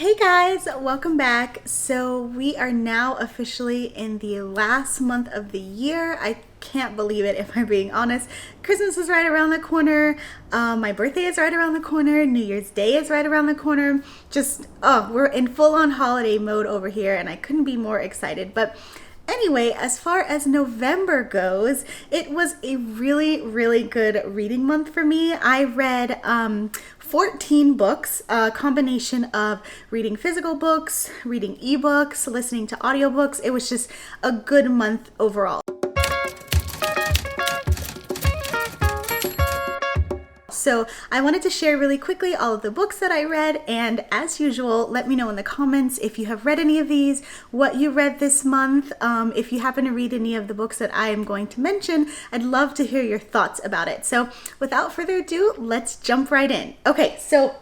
Hey guys, welcome back. So we are now officially in the last month of the year. I can't believe it, if I'm being honest. Christmas is right around the corner. My birthday is right around the corner. New Year's Day is right around the corner. We're in full-on holiday mode over here, and I couldn't be more excited. But anyway, as far as November goes, it was a really, really good reading month for me. I read 14 books, a combination of reading physical books, reading ebooks, listening to audiobooks. It was just a good month overall. So I wanted to share really quickly all of the books that I read, and as usual, let me know in the comments if you have read any of these, what you read this month. If you happen to read any of the books that I am going to mention, I'd love to hear your thoughts about it. So without further ado, let's jump right in. Okay, so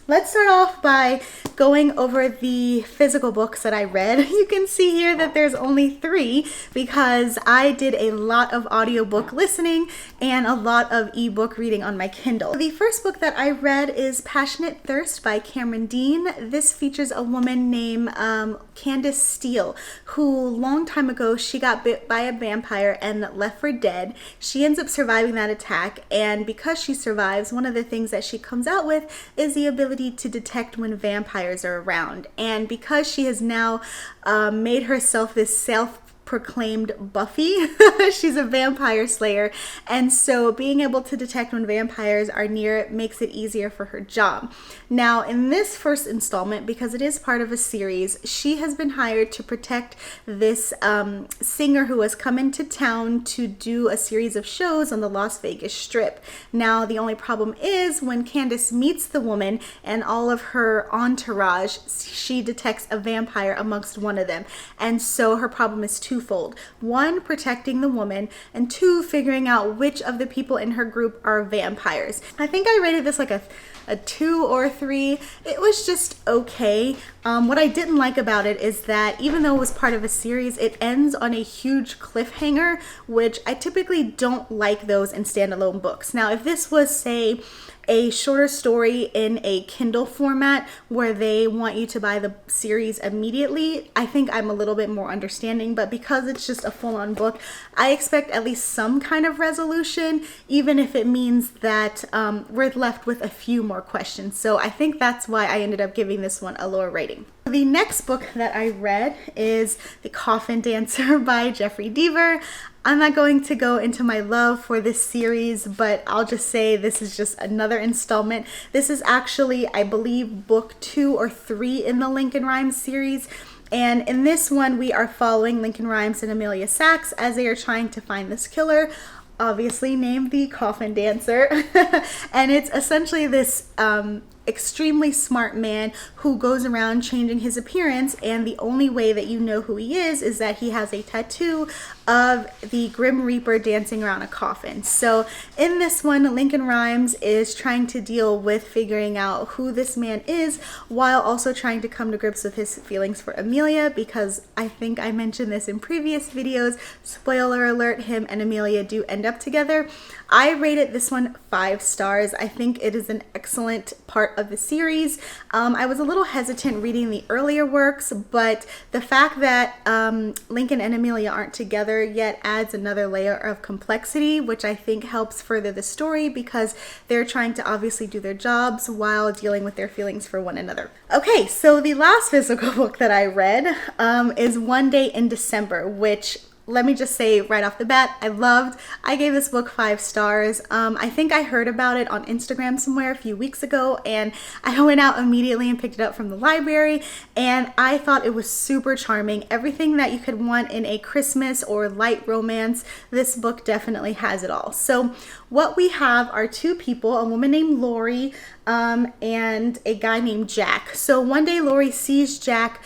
let's start off by going over the physical books that I read. You can see here that there's only 3 because I did a lot of audiobook listening and a lot of ebook reading on my Kindle. The first book that I read is Passionate Thirst by Cameron Dean. This features a woman named Candace Steele, who long time ago she got bit by a vampire and left for dead. She ends up surviving that attack, and because she survives, one of the things that she comes out with is the ability to detect when vampires are around. And because she has now made herself this self-proclaimed Buffy, she's a vampire slayer, and so being able to detect when vampires are near makes it easier for her job. Now in this first installment, because it is part of a series, she has been hired to protect this singer who has come into town to do a series of shows on the Las Vegas Strip. Now the only problem is when Candace meets the woman and all of her entourage, she detects a vampire amongst one of them, and so her problem is twofold. 1, protecting the woman, and 2, figuring out which of the people in her group are vampires. I think I rated this like a 2 or 3. It was just okay. What I didn't like about it is that even though it was part of a series, it ends on a huge cliffhanger, which I typically don't like those in standalone books. Now, if this was, say, a shorter story in a Kindle format where they want you to buy the series immediately, I think I'm a little bit more understanding, but because it's just a full-on book, I expect at least some kind of resolution, even if it means that we're left with a few more questions. So I think that's why I ended up giving this one a lower rating. The next book that I read is The Coffin Dancer by Jeffrey Deaver. I'm not going to go into my love for this series, but I'll just say this is just another installment. This is actually, I believe, book 2 or 3 in the Lincoln Rhymes series. And in this one, we are following Lincoln Rhymes and Amelia Sachs as they are trying to find this killer, obviously named the Coffin Dancer. And it's essentially this extremely smart man who goes around changing his appearance, and the only way that you know who he is that he has a tattoo of the Grim Reaper dancing around a coffin. So in this one, Lincoln Rhymes is trying to deal with figuring out who this man is while also trying to come to grips with his feelings for Amelia, because I think I mentioned this in previous videos. Spoiler alert, him and Amelia do end up together. I rated this one 5 stars. I think it is an excellent part of the series. I was a little hesitant reading the earlier works, but the fact that Lincoln and Amelia aren't together yet adds another layer of complexity, which I think helps further the story because they're trying to obviously do their jobs while dealing with their feelings for one another. Okay, so the last physical book that I read is One Day in December, which, let me just say right off the bat, I loved. I gave this book 5 stars. I think I heard about it on Instagram somewhere a few weeks ago, and I went out immediately and picked it up from the library, and I thought it was super charming. Everything that you could want in a Christmas or light romance, this book definitely has it all. So what we have are 2 people, a woman named Lori and a guy named Jack. So one day Lori sees Jack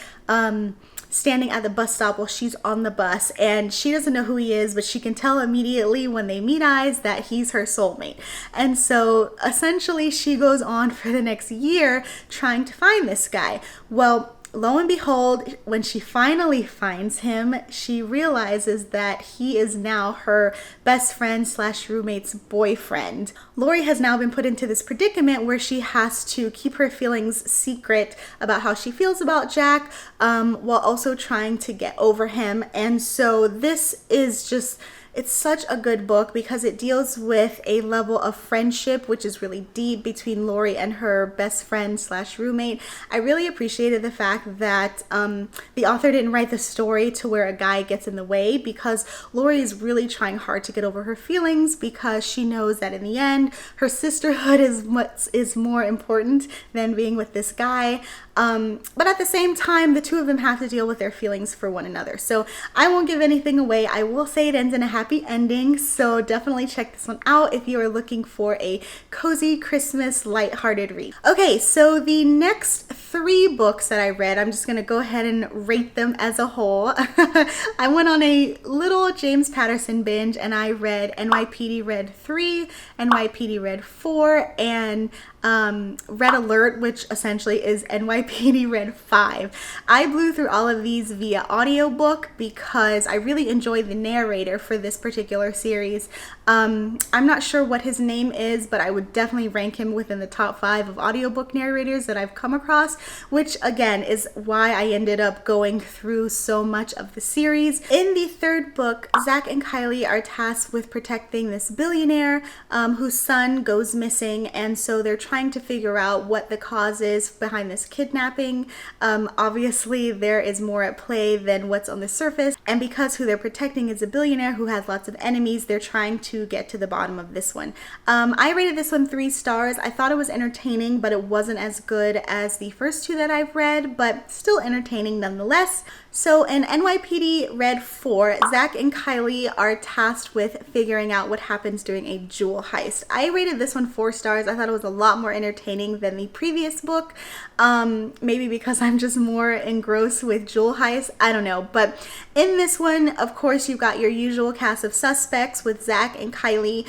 standing at the bus stop while she's on the bus, and she doesn't know who he is, but she can tell immediately when they meet eyes that he's her soulmate. And so essentially she goes on for the next year trying to find this guy. Well, lo and behold, when she finally finds him, she realizes that he is now her best friend slash roommate's boyfriend. Lori has now been put into this predicament where she has to keep her feelings secret about how she feels about Jack, while also trying to get over him. And so this is just, it's such a good book because it deals with a level of friendship which is really deep between Lori and her best friend slash roommate. I really appreciated the fact that the author didn't write the story to where a guy gets in the way, because Lori is really trying hard to get over her feelings because she knows that in the end her sisterhood is more important than being with this guy. But at the same time, the two of them have to deal with their feelings for one another. So I won't give anything away. I will say it ends in a happy ending. So definitely check this one out if you are looking for a cozy Christmas lighthearted read. Okay, so the next 3 books that I read, I'm just going to go ahead and rate them as a whole. I went on a little James Patterson binge and I read NYPD Red 3, NYPD Red 4, and Red Alert, which essentially is NYPD Red 5. I blew through all of these via audiobook because I really enjoyed the narrator for this particular series. I'm not sure what his name is, but I would definitely rank him within the top 5 of audiobook narrators that I've come across, which again is why I ended up going through so much of the series. In the 3rd book, Zach and Kylie are tasked with protecting this billionaire whose son goes missing, and so they're trying to figure out what the cause is behind this kidnapping. Obviously, there is more at play than what's on the surface, and because who they're protecting is a billionaire who has lots of enemies, they're trying to get to the bottom of this one. I rated this one 3 stars. I thought it was entertaining, but it wasn't as good as the first 2 that I've read, but still entertaining nonetheless. So in NYPD Red 4, Zach and Kylie are tasked with figuring out what happens during a jewel heist. I rated this one 4 stars. I thought it was a lot more entertaining than the previous book. Maybe because I'm just more engrossed with jewel heists. I don't know. But in this one, of course, you've got your usual cast of suspects with Zach and Kylie.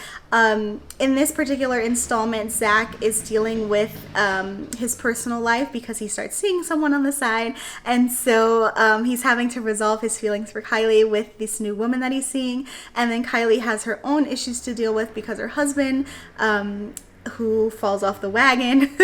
In this particular installment, Zach is dealing with his personal life because he starts seeing someone on the side. And so he's having to resolve his feelings for Kylie with this new woman that he's seeing. And then Kylie has her own issues to deal with because her husband, who falls off the wagon,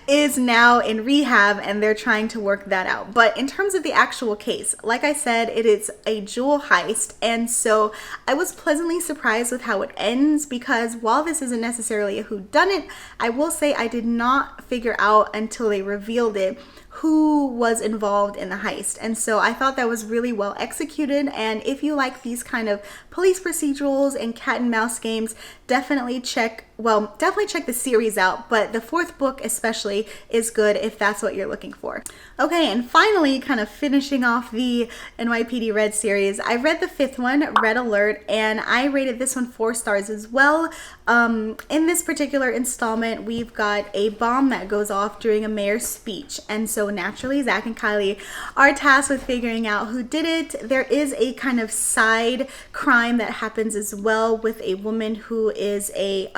is now in rehab, and they're trying to work that out. But in terms of the actual case, like I said, it is a jewel heist, and so I was pleasantly surprised with how it ends, because while this isn't necessarily a whodunit, I will say I did not figure out until they revealed it who was involved in the heist. And so I thought that was really well executed, and if you like these kind of police procedurals and cat and mouse games, definitely check the series out, but the 4th book especially is good if that's what you're looking for. Okay, and finally, kind of finishing off the NYPD Red series, I read the 5th one, Red Alert, and I rated this one 4 stars as well. In this particular installment, we've got a bomb that goes off during a mayor's speech, and so naturally Zach and Kylie are tasked with figuring out who did it. There is a kind of side crime that happens as well with a woman who is a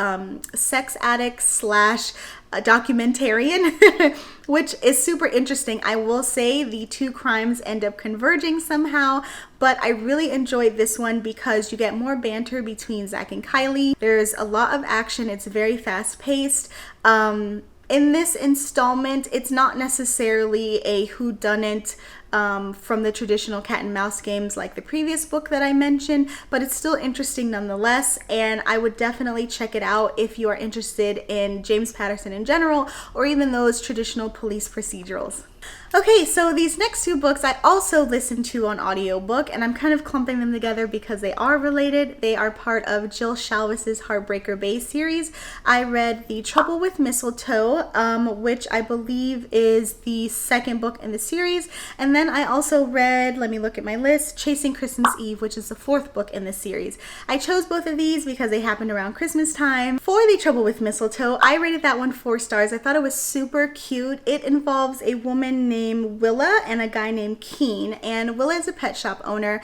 sex addict slash a documentarian, which is super interesting. I will say the 2 crimes end up converging somehow, but I really enjoyed this one because you get more banter between Zach and Kylie. There's a lot of action. It's very fast paced. In this installment, it's not necessarily a whodunit from the traditional cat and mouse games like the previous book that I mentioned, but it's still interesting nonetheless, and I would definitely check it out if you are interested in James Patterson in general, or even those traditional police procedurals. Okay, so these next 2 books I also listened to on audiobook, and I'm kind of clumping them together because they are related. They are part of Jill Shalvis's Heartbreaker Bay series. I read The Trouble with Mistletoe, which I believe is the 2nd book in the series, and then then I also read, let me look at my list, Chasing Christmas Eve, which is the 4th book in this series. I chose both of these because they happened around Christmas time. For The Trouble with Mistletoe, I rated that one 4 stars. I thought it was super cute. It involves a woman named Willa and a guy named Keen, and Willa is a pet shop owner.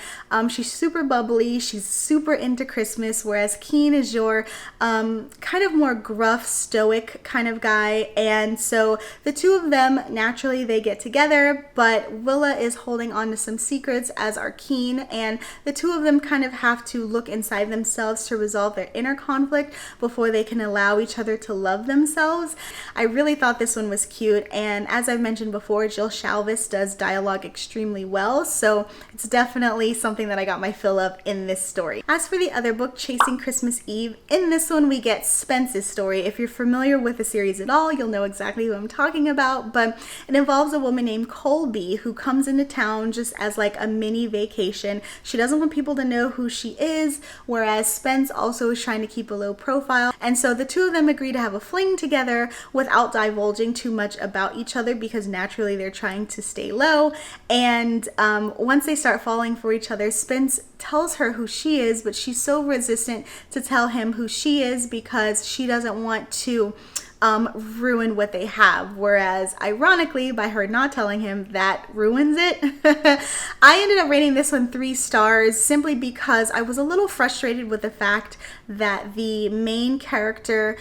She's super bubbly, she's super into Christmas, whereas Keen is your kind of more gruff, stoic kind of guy. And so the two of them, naturally they get together, but Willa is holding on to some secrets, as are Keen, and the two of them kind of have to look inside themselves to resolve their inner conflict before they can allow each other to love themselves. I really thought this one was cute, and as I've mentioned before, Jill Shalvis does dialogue extremely well, so it's definitely something that I got my fill of in this story. As for the other book, Chasing Christmas Eve, in this one we get Spence's story. If you're familiar with the series at all, you'll know exactly who I'm talking about, but it involves a woman named Colby who comes into town just as like a mini vacation. She doesn't want people to know who she is, whereas Spence also is trying to keep a low profile, and so the two of them agree to have a fling together without divulging too much about each other because naturally they're trying to stay low. And once they start falling for each other, Spence tells her who she is, but she's so resistant to tell him who she is because she doesn't want to ruin what they have, whereas ironically by her not telling him, that ruins it. I ended up rating this one 3 stars simply because I was a little frustrated with the fact that the main character,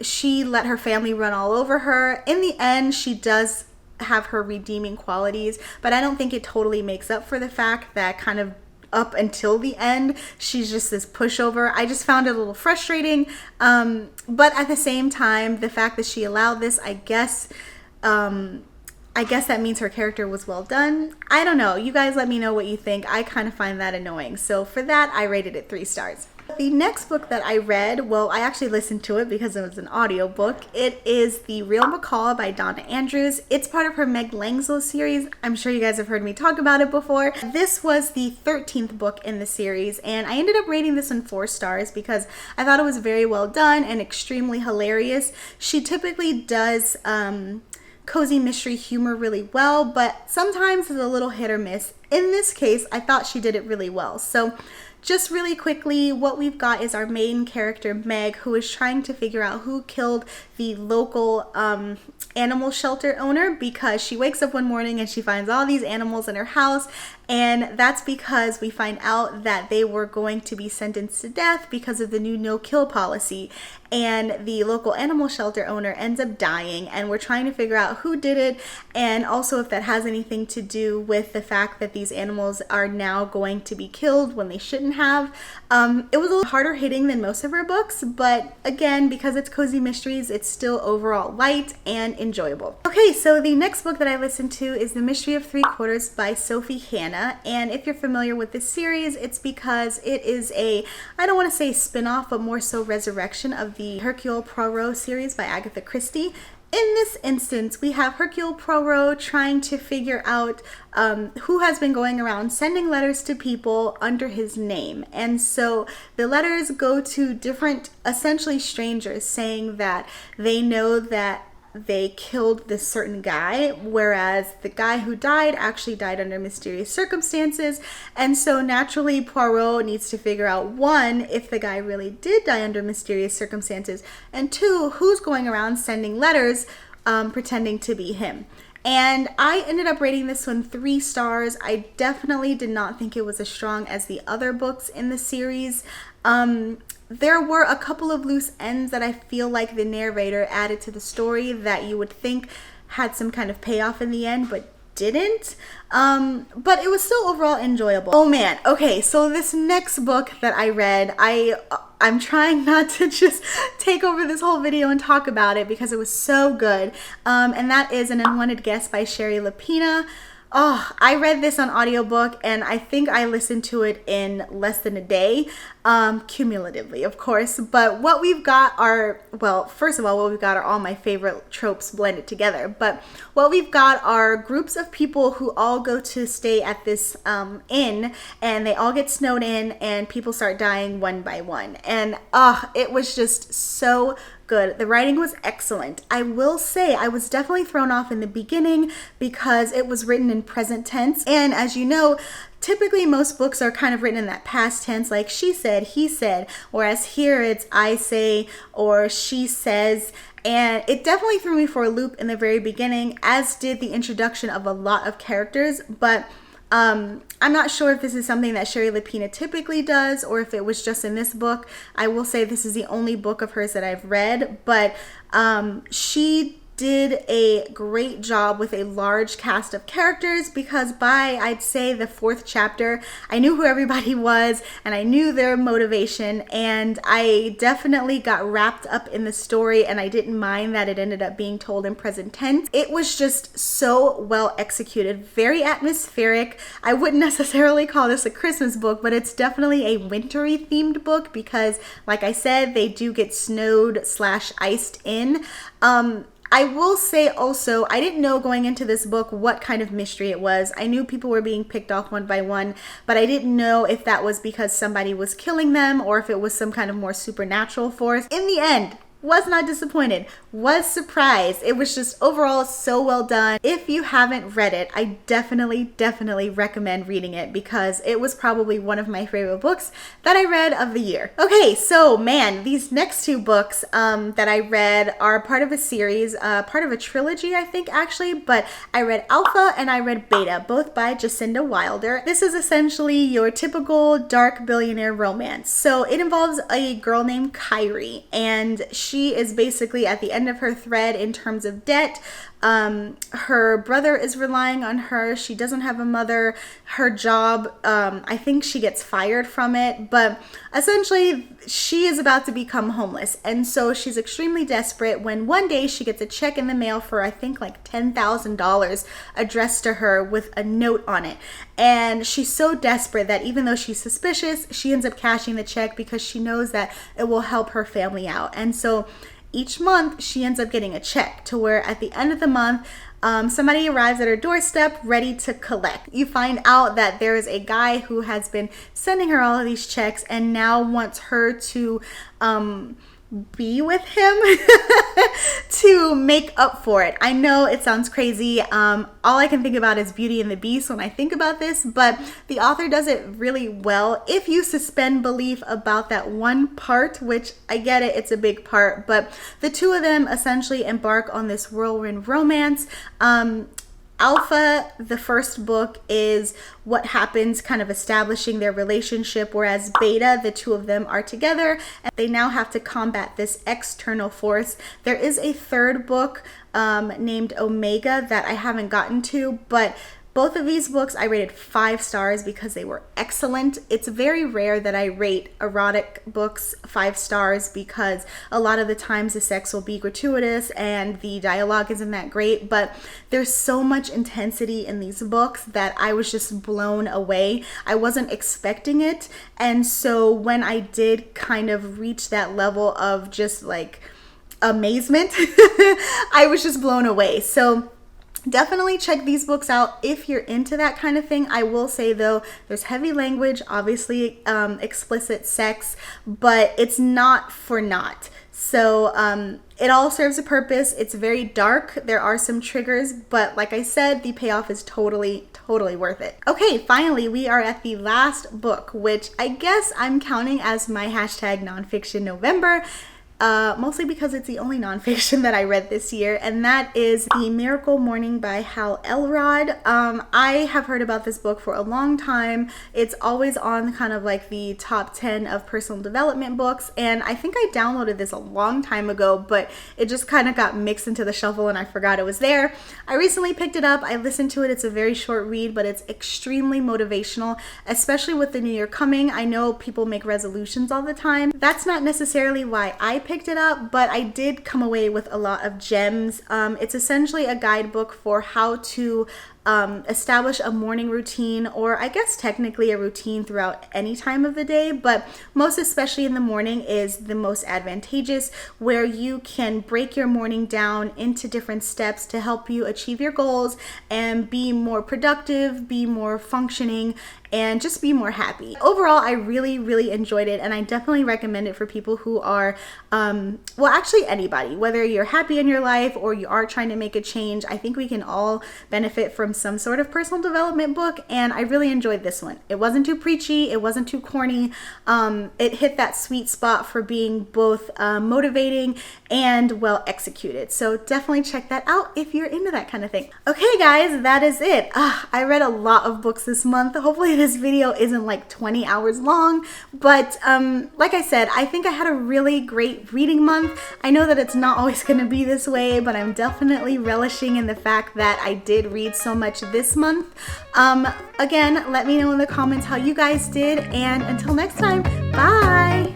she let her family run all over her. In the end, she does have her redeeming qualities, but I don't think it totally makes up for the fact that kind of up until the end she's just this pushover. I just found it a little frustrating, but at the same time, the fact that she allowed this, I guess that means her character was well done. I don't know, you guys let me know what you think. I kind of find that annoying, so for that I rated it 3 stars. The next book that I read, well, I actually listened to it because it was an audiobook. It is The Real McCall by Donna Andrews. It's part of her Meg Langslow series. I'm sure you guys have heard me talk about it before. This was the 13th book in the series, and I ended up rating this one 4 stars because I thought it was very well done and extremely hilarious. She typically does cozy mystery humor really well, but sometimes it's a little hit or miss. In this case, I thought she did it really well. So just really quickly, what we've got is our main character, Meg, who is trying to figure out who killed the local animal shelter owner, because she wakes up one morning and she finds all these animals in her house, and that's because we find out that they were going to be sentenced to death because of the new no-kill policy, and the local animal shelter owner ends up dying, and we're trying to figure out who did it, and also if that has anything to do with the fact that these animals are now going to be killed when they shouldn't have. It was a little harder hitting than most of her books, but again, because it's cozy mysteries, it's still overall light and enjoyable. Okay, so the next book that I listened to is The Mystery of 3/4 by Sophie Hannah, and if you're familiar with this series, it's because it is a, I don't want to say spin-off, but more so resurrection of the Hercule Poirot series by Agatha Christie. In this instance, we have Hercule Poirot trying to figure out who has been going around sending letters to people under his name. And so the letters go to different, essentially strangers, saying that they know that they killed this certain guy, whereas the guy who died actually died under mysterious circumstances. And so naturally Poirot needs to figure out, 1, if the guy really did die under mysterious circumstances, and 2, who's going around sending letters pretending to be him. And I ended up rating this one 3 stars. I definitely did not think it was as strong as the other books in the series. There were a couple of loose ends that I feel like the narrator added to the story that you would think had some kind of payoff in the end, but didn't. But it was still overall enjoyable. Oh man, okay, so this next book that I read, I'm trying not to just take over this whole video and talk about it because it was so good. And that is An Unwanted Guest by Shari Lapena. Oh, I read this on audiobook and I think I listened to it in less than a day, cumulatively, of course. But what we've got are, well, first of all, what we've got are all my favorite tropes blended together. But what we've got are groups of people who all go to stay at this inn, and they all get snowed in and people start dying one by one. And it was just so good. The writing was excellent. I will say I was definitely thrown off in the beginning because it was written in present tense. And as you know, typically most books are kind of written in that past tense, like she said, he said, whereas here it's I say or she says. And it definitely threw me for a loop in the very beginning, as did the introduction of a lot of characters. But I'm not sure if this is something that Shari Lapena typically does or if it was just in this book. I will say this is the only book of hers that I've read, but she did a great job with a large cast of characters, because by, I'd say, the 4th chapter, I knew who everybody was and I knew their motivation, and I definitely got wrapped up in the story, and I didn't mind that it ended up being told in present tense. It was just so well executed, very atmospheric. I wouldn't necessarily call this a Christmas book, but it's definitely a wintry themed book because, like I said, they do get snowed/iced in. I will say also, I didn't know going into this book what kind of mystery it was. I knew people were being picked off one by one, but I didn't know if that was because somebody was killing them or if it was some kind of more supernatural force. In the end, was not disappointed, was surprised. It was just overall so well done. If you haven't read it, I definitely recommend reading it because it was probably one of my favorite books that I read of the year. Okay, so man, these next 2 books that I read are part of a series, part of a trilogy, I think actually, but I read Alpha and I read Beta, both by Jacinda Wilder. This is essentially your typical dark billionaire romance. So it involves a girl named Kyrie, and she is basically at the end of her thread in terms of debt. Her brother is relying on her. She doesn't have a mother. Her job, I think she gets fired from it, but essentially she is about to become homeless. And so she's extremely desperate when one day she gets a check in the mail for, I think, like $10,000 addressed to her with a note on it. And she's so desperate that even though she's suspicious, she ends up cashing the check because she knows that it will help her family out. And so each month she ends up getting a check to where at the end of the month, somebody arrives at her doorstep ready to collect. You find out that there is a guy who has been sending her all of these checks and now wants her to be with him to make up for it. I know it sounds crazy. All I can think about is Beauty and the Beast when I think about this, but the author does it really well if you suspend belief about that one part, which I get it, it's a big part, but the 2 of them essentially embark on this whirlwind romance. Alpha, the first book, is what happens kind of establishing their relationship, whereas Beta, the 2 of them are together and they now have to combat this external force. There is a 3rd book named Omega that I haven't gotten to, but both of these books I rated 5 stars because they were excellent. It's very rare that I rate erotic books 5 stars because a lot of the times the sex will be gratuitous and the dialogue isn't that great, but there's so much intensity in these books that I was just blown away. I wasn't expecting it, and so when I did kind of reach that level of just like amazement, I was just blown away. So definitely check these books out if you're into that kind of thing. I will say though, there's heavy language, obviously explicit sex, but it's not for naught. So it all serves a purpose. It's very dark. There are some triggers, but like I said, the payoff is totally worth it. Okay, finally, we are at the last book, which I guess I'm counting as my hashtag nonfiction November. Mostly because it's the only nonfiction that I read this year, and that is The Miracle Morning by Hal Elrod. I have heard about this book for a long time. It's always on kind of like the top 10 of personal development books, and I think I downloaded this a long time ago, but it just kind of got mixed into the shuffle and I forgot it was there. I recently picked it up. I listened to it. It's a very short read, but it's extremely motivational, especially with the new year coming. I know people make resolutions all the time. That's not necessarily why I picked it up, but I did come away with a lot of gems. It's essentially a guidebook for how to establish a morning routine, or I guess technically a routine throughout any time of the day, but most especially in the morning is the most advantageous, where you can break your morning down into different steps to help you achieve your goals and be more productive, be more functioning, and just be more happy. Overall, I really enjoyed it, and I definitely recommend it for people who are, well, actually anybody, whether you're happy in your life or you are trying to make a change. I think we can all benefit from some sort of personal development book, and I really enjoyed this one. It wasn't too preachy, it wasn't too corny. It hit that sweet spot for being both motivating and well executed. So definitely check that out if you're into that kind of thing. Okay guys, that is it. I read a lot of books this month. Hopefully this video isn't like 20 hours long, but like I said, I think I had a really great reading month. I know that it's not always going to be this way, but I'm definitely relishing in the fact that I did read so much this month. Again, let me know in the comments how you guys did, and until next time, bye!